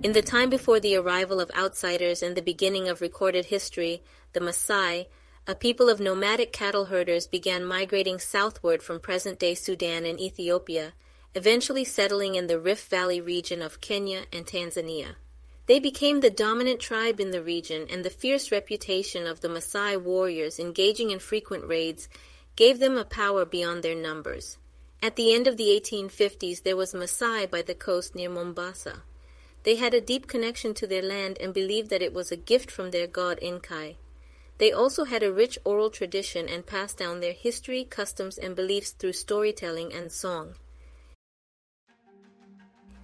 In the time before the arrival of outsiders and the beginning of recorded history, the Maasai, a people of nomadic cattle herders, began migrating southward from present-day Sudan and Ethiopia, eventually settling in the Rift Valley region of Kenya and Tanzania. They became the dominant tribe in the region, and the fierce reputation of the Maasai warriors engaging in frequent raids gave them a power beyond their numbers. At the end of the 1850s, there was Maasai by the coast near Mombasa. They had a deep connection to their land and believed that it was a gift from their god Enkai. They also had a rich oral tradition and passed down their history, customs, and beliefs through storytelling and song.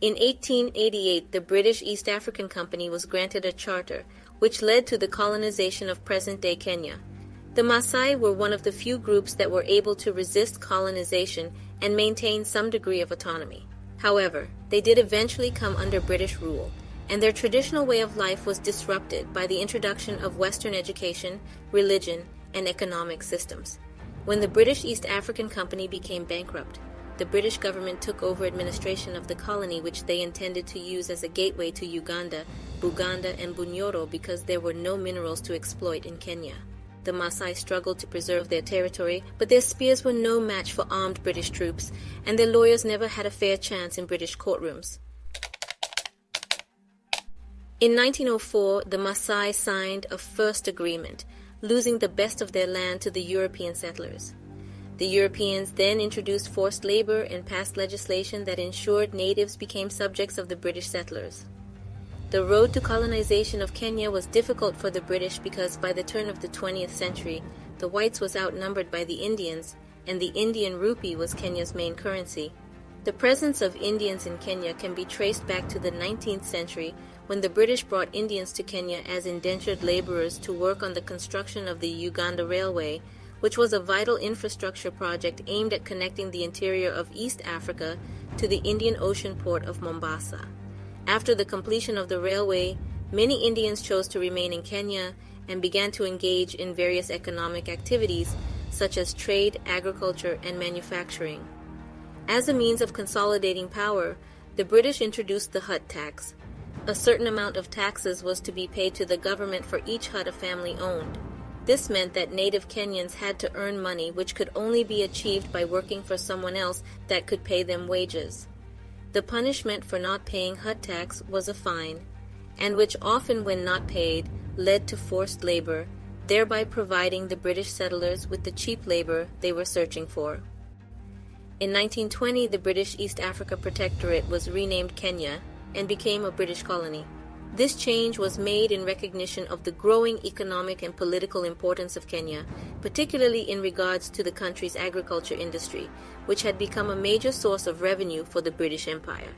In 1888, the British East African Company was granted a charter, which led to the colonization of present-day Kenya. The Maasai were one of the few groups that were able to resist colonization and maintain some degree of autonomy. However, they did eventually come under British rule, and their traditional way of life was disrupted by the introduction of Western education, religion, and economic systems. When the British East African Company became bankrupt, the British government took over administration of the colony, which they intended to use as a gateway to Uganda, Buganda, and Bunyoro because there were no minerals to exploit in Kenya. The Maasai struggled to preserve their territory, but their spears were no match for armed British troops, and their lawyers never had a fair chance in British courtrooms. In 1904, the Maasai signed a first agreement, losing the best of their land to the European settlers. The Europeans then introduced forced labor and passed legislation that ensured natives became subjects of the British settlers. The road to colonization of Kenya was difficult for the British because by the turn of the 20th century, the whites was outnumbered by the Indians, and the Indian rupee was Kenya's main currency. The presence of Indians in Kenya can be traced back to the 19th century when the British brought Indians to Kenya as indentured laborers to work on the construction of the Uganda Railway, which was a vital infrastructure project aimed at connecting the interior of East Africa to the Indian Ocean port of Mombasa. After the completion of the railway, many Indians chose to remain in Kenya and began to engage in various economic activities such as trade, agriculture, and manufacturing. As a means of consolidating power, the British introduced the hut tax. A certain amount of taxes was to be paid to the government for each hut a family owned. This meant that native Kenyans had to earn money which could only be achieved by working for someone else that could pay them wages. The punishment for not paying hut tax was a fine, and which often, when not paid, led to forced labor, thereby providing the British settlers with the cheap labor they were searching for. In 1920, the British East Africa Protectorate was renamed Kenya and became a British colony. This change was made in recognition of the growing economic and political importance of Kenya, particularly in regards to the country's agriculture industry, which had become a major source of revenue for the British Empire.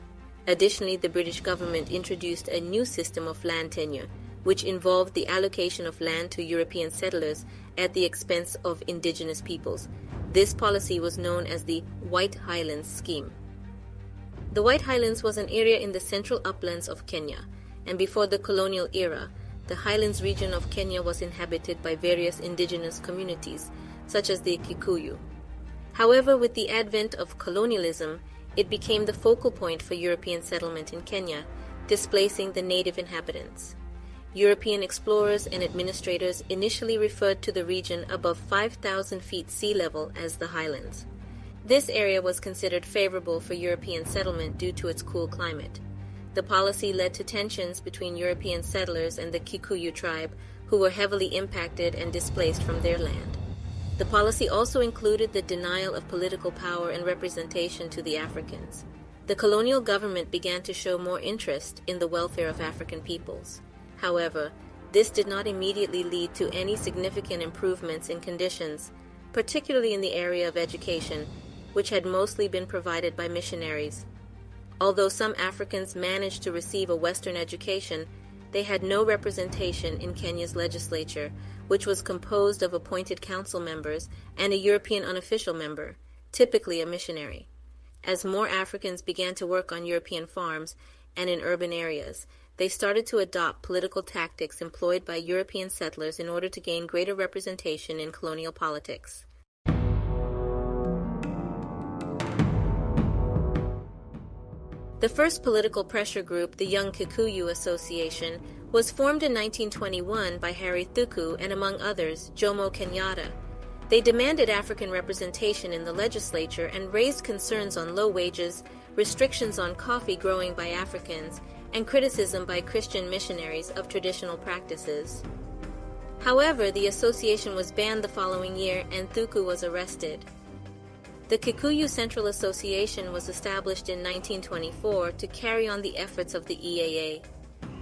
Additionally, the British government introduced a new system of land tenure, which involved the allocation of land to European settlers at the expense of indigenous peoples. This policy was known as the White Highlands Scheme. The White Highlands was an area in the central uplands of Kenya, and before the colonial era, the highlands region of Kenya was inhabited by various indigenous communities, such as the Kikuyu. However, with the advent of colonialism, it became the focal point for European settlement in Kenya, displacing the native inhabitants. European explorers and administrators initially referred to the region above 5,000 feet sea level as the highlands. This area was considered favorable for European settlement due to its cool climate. The policy led to tensions between European settlers and the Kikuyu tribe, who were heavily impacted and displaced from their land. The policy also included the denial of political power and representation to the Africans. The colonial government began to show more interest in the welfare of African peoples. However, this did not immediately lead to any significant improvements in conditions, particularly in the area of education, which had mostly been provided by missionaries. Although some Africans managed to receive a Western education, they had no representation in Kenya's legislature, which was composed of appointed council members and a European unofficial member, typically a missionary. As more Africans began to work on European farms and in urban areas, they started to adopt political tactics employed by European settlers in order to gain greater representation in colonial politics. The first political pressure group, the Young Kikuyu Association, was formed in 1921 by Harry Thuku and, among others, Jomo Kenyatta. They demanded African representation in the legislature and raised concerns on low wages, restrictions on coffee growing by Africans, and criticism by Christian missionaries of traditional practices. However, the association was banned the following year and Thuku was arrested. The Kikuyu Central Association was established in 1924 to carry on the efforts of the EAA.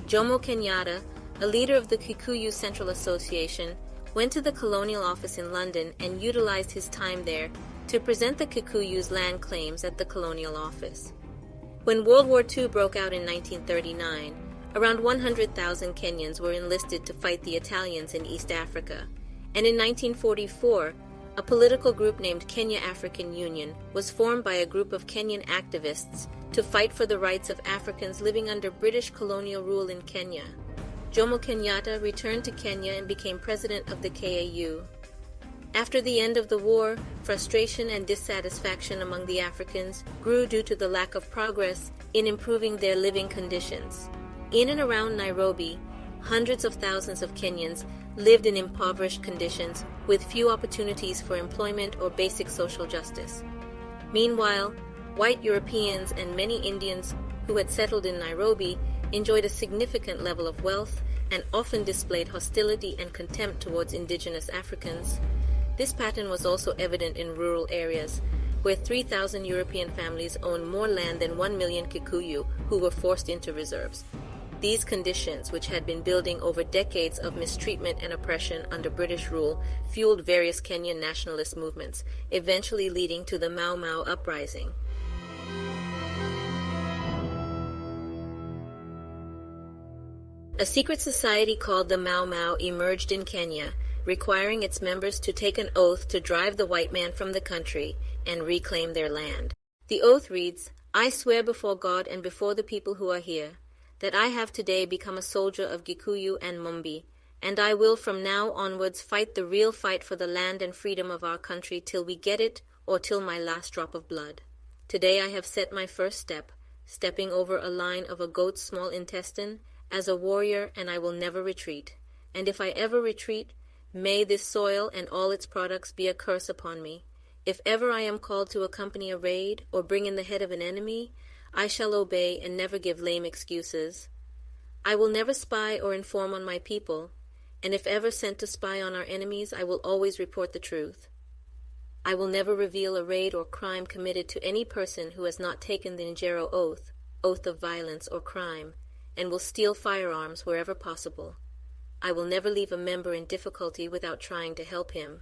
Jomo Kenyatta, a leader of the Kikuyu Central Association, went to the colonial office in London and utilized his time there to present the Kikuyu's land claims at the colonial office. When World War II broke out in 1939, around 100,000 Kenyans were enlisted to fight the Italians in East Africa, and in 1944, a political group named Kenya African Union was formed by a group of Kenyan activists to fight for the rights of Africans living under British colonial rule in Kenya. Jomo Kenyatta returned to Kenya and became president of the KAU. After the end of the war, frustration and dissatisfaction among the Africans grew due to the lack of progress in improving their living conditions. In and around Nairobi, hundreds of thousands of Kenyans lived in impoverished conditions with few opportunities for employment or basic social justice. Meanwhile, white Europeans and many Indians who had settled in Nairobi enjoyed a significant level of wealth and often displayed hostility and contempt towards indigenous Africans. This pattern was also evident in rural areas, where 3,000 European families owned more land than 1 million Kikuyu who were forced into reserves. These conditions, which had been building over decades of mistreatment and oppression under British rule, fueled various Kenyan nationalist movements, eventually leading to the Mau Mau uprising. A secret society called the Mau Mau emerged in Kenya, requiring its members to take an oath to drive the white man from the country and reclaim their land. The oath reads, "I swear before God and before the people who are here, that I have today become a soldier of Gikuyu and Mumbi, and I will from now onwards fight the real fight for the land and freedom of our country till we get it or till my last drop of blood. Today I have set my first step, stepping over a line of a goat's small intestine, as a warrior, and I will never retreat. And if I ever retreat, may this soil and all its products be a curse upon me. If ever I am called to accompany a raid or bring in the head of an enemy, I shall obey and never give lame excuses. I will never spy or inform on my people, and if ever sent to spy on our enemies, I will always report the truth. I will never reveal a raid or crime committed to any person who has not taken the Njero oath, oath of violence or crime, and will steal firearms wherever possible. I will never leave a member in difficulty without trying to help him.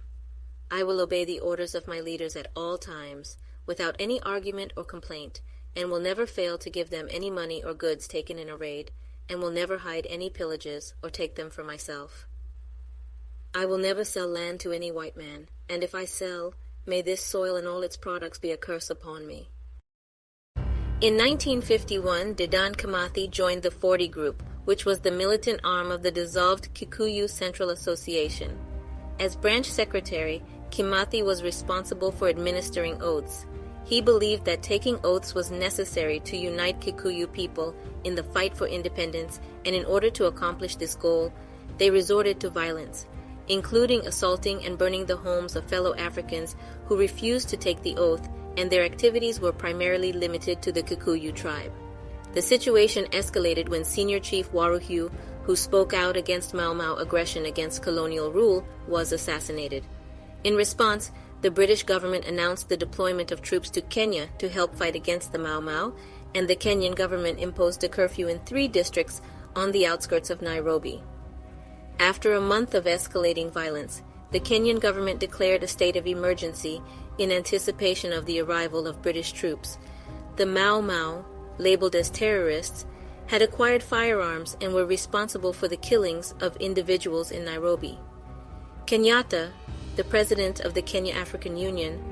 I will obey the orders of my leaders at all times, without any argument or complaint, and will never fail to give them any money or goods taken in a raid, and will never hide any pillages or take them for myself. I will never sell land to any white man, and if I sell, may this soil and all its products be a curse upon me." In 1951, Dedan Kimathi joined the 40 Group, which was the militant arm of the dissolved Kikuyu Central Association. As branch secretary, Kimathi was responsible for administering oaths. He believed that taking oaths was necessary to unite Kikuyu people in the fight for independence, and in order to accomplish this goal, they resorted to violence, including assaulting and burning the homes of fellow Africans who refused to take the oath, and their activities were primarily limited to the Kikuyu tribe. The situation escalated when Senior Chief Waruhu, who spoke out against Mau Mau aggression against colonial rule, was assassinated. In response, the British government announced the deployment of troops to Kenya to help fight against the Mau Mau, and the Kenyan government imposed a curfew in 3 districts on the outskirts of Nairobi. After a month of escalating violence, the Kenyan government declared a state of emergency in anticipation of the arrival of British troops. The Mau Mau, labeled as terrorists, had acquired firearms and were responsible for the killings of individuals in Nairobi. Kenyatta, the president of the Kenya African Union,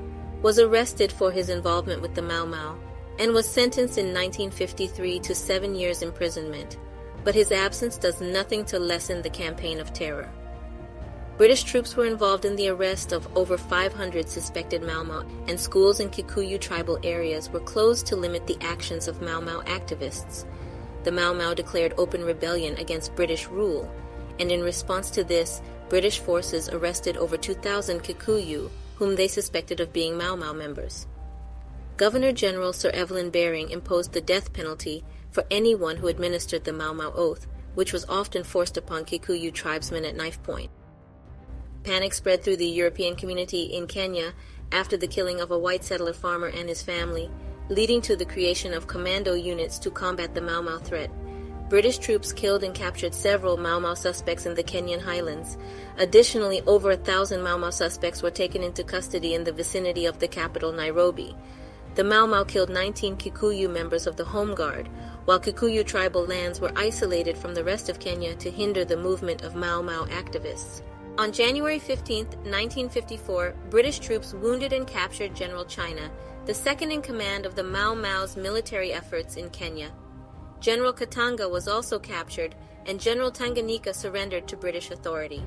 was arrested for his involvement with the Mau Mau and was sentenced in 1953 to 7 years imprisonment, but his absence does nothing to lessen the campaign of terror. British troops were involved in the arrest of over 500 suspected Mau Mau, and schools in Kikuyu tribal areas were closed to limit the actions of Mau Mau activists. The Mau Mau declared open rebellion against British rule, and in response to this, British forces arrested over 2,000 Kikuyu, whom they suspected of being Mau Mau members. Governor-General Sir Evelyn Baring imposed the death penalty for anyone who administered the Mau Mau oath, which was often forced upon Kikuyu tribesmen at knife point. Panic spread through the European community in Kenya after the killing of a white settler farmer and his family, leading to the creation of commando units to combat the Mau Mau threat. British troops killed and captured several Mau Mau suspects in the Kenyan highlands. Additionally, over 1,000 Mau Mau suspects were taken into custody in the vicinity of the capital, Nairobi. The Mau Mau killed 19 Kikuyu members of the Home Guard, while Kikuyu tribal lands were isolated from the rest of Kenya to hinder the movement of Mau Mau activists. On January 15, 1954, British troops wounded and captured General China, the second in command of the Mau Mau's military efforts in Kenya. General Katanga was also captured, and General Tanganyika surrendered to British authority.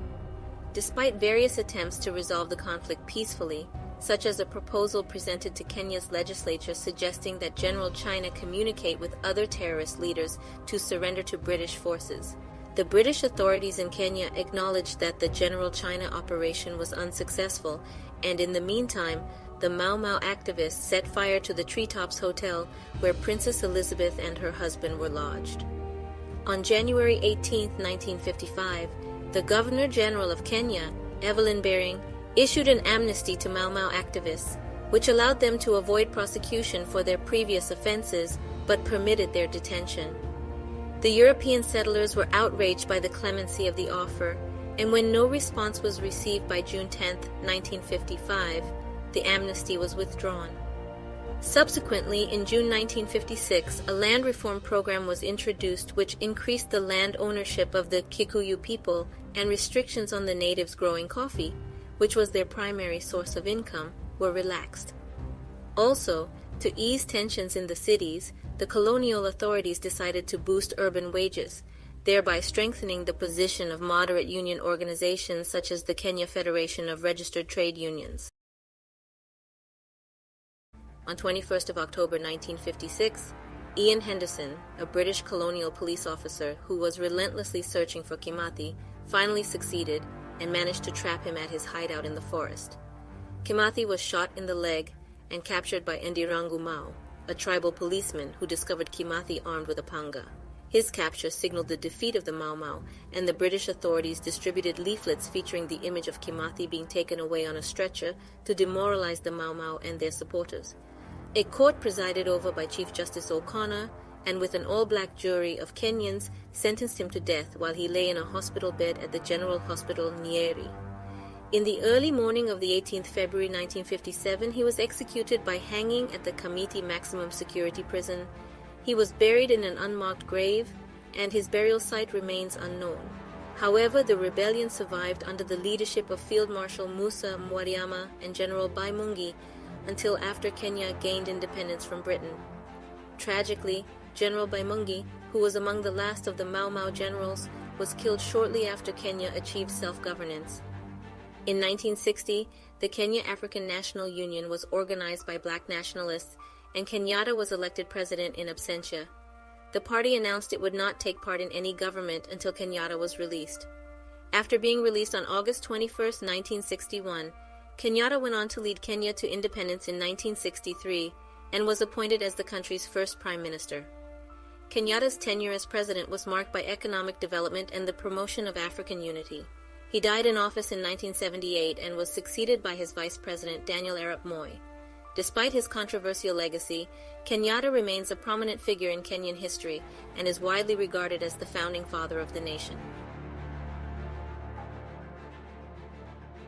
Despite various attempts to resolve the conflict peacefully, such as a proposal presented to Kenya's legislature suggesting that General China communicate with other terrorist leaders to surrender to British forces, the British authorities in Kenya acknowledged that the General China operation was unsuccessful, and in the meantime, the Mau Mau activists set fire to the Treetops Hotel where Princess Elizabeth and her husband were lodged. On January 18, 1955, the Governor-General of Kenya, Evelyn Baring, issued an amnesty to Mau Mau activists, which allowed them to avoid prosecution for their previous offenses but permitted their detention. The European settlers were outraged by the clemency of the offer, and when no response was received by June 10, 1955, the amnesty was withdrawn. Subsequently, in June 1956, a land reform program was introduced which increased the land ownership of the Kikuyu people, and restrictions on the natives growing coffee, which was their primary source of income, were relaxed. Also, to ease tensions in the cities, the colonial authorities decided to boost urban wages, thereby strengthening the position of moderate union organizations such as the Kenya Federation of Registered Trade Unions. On 21st of October 1956, Ian Henderson, a British colonial police officer who was relentlessly searching for Kimathi, finally succeeded and managed to trap him at his hideout in the forest. Kimathi was shot in the leg and captured by Ndirangu Mau, a tribal policeman who discovered Kimathi armed with a panga. His capture signaled the defeat of the Mau Mau, and the British authorities distributed leaflets featuring the image of Kimathi being taken away on a stretcher to demoralize the Mau Mau and their supporters. A court presided over by Chief Justice O'Connor, and with an all-black jury of Kenyans, sentenced him to death while he lay in a hospital bed at the General Hospital, Nyeri. In the early morning of the 18th February 1957, he was executed by hanging at the Kamiti Maximum Security Prison. He was buried in an unmarked grave, and his burial site remains unknown. However, the rebellion survived under the leadership of Field Marshal Musa Mwariama and General Baimungi until after Kenya gained independence from Britain. Tragically, General Baimungi, who was among the last of the Mau Mau generals, was killed shortly after Kenya achieved self-governance. In 1960, the Kenya African National Union was organized by black nationalists, and Kenyatta was elected president in absentia. The party announced it would not take part in any government until Kenyatta was released. After being released on August 21, 1961, Kenyatta went on to lead Kenya to independence in 1963 and was appointed as the country's first prime minister. Kenyatta's tenure as president was marked by economic development and the promotion of African unity. He died in office in 1978 and was succeeded by his vice president, Daniel Arap Moi. Despite his controversial legacy, Kenyatta remains a prominent figure in Kenyan history and is widely regarded as the founding father of the nation.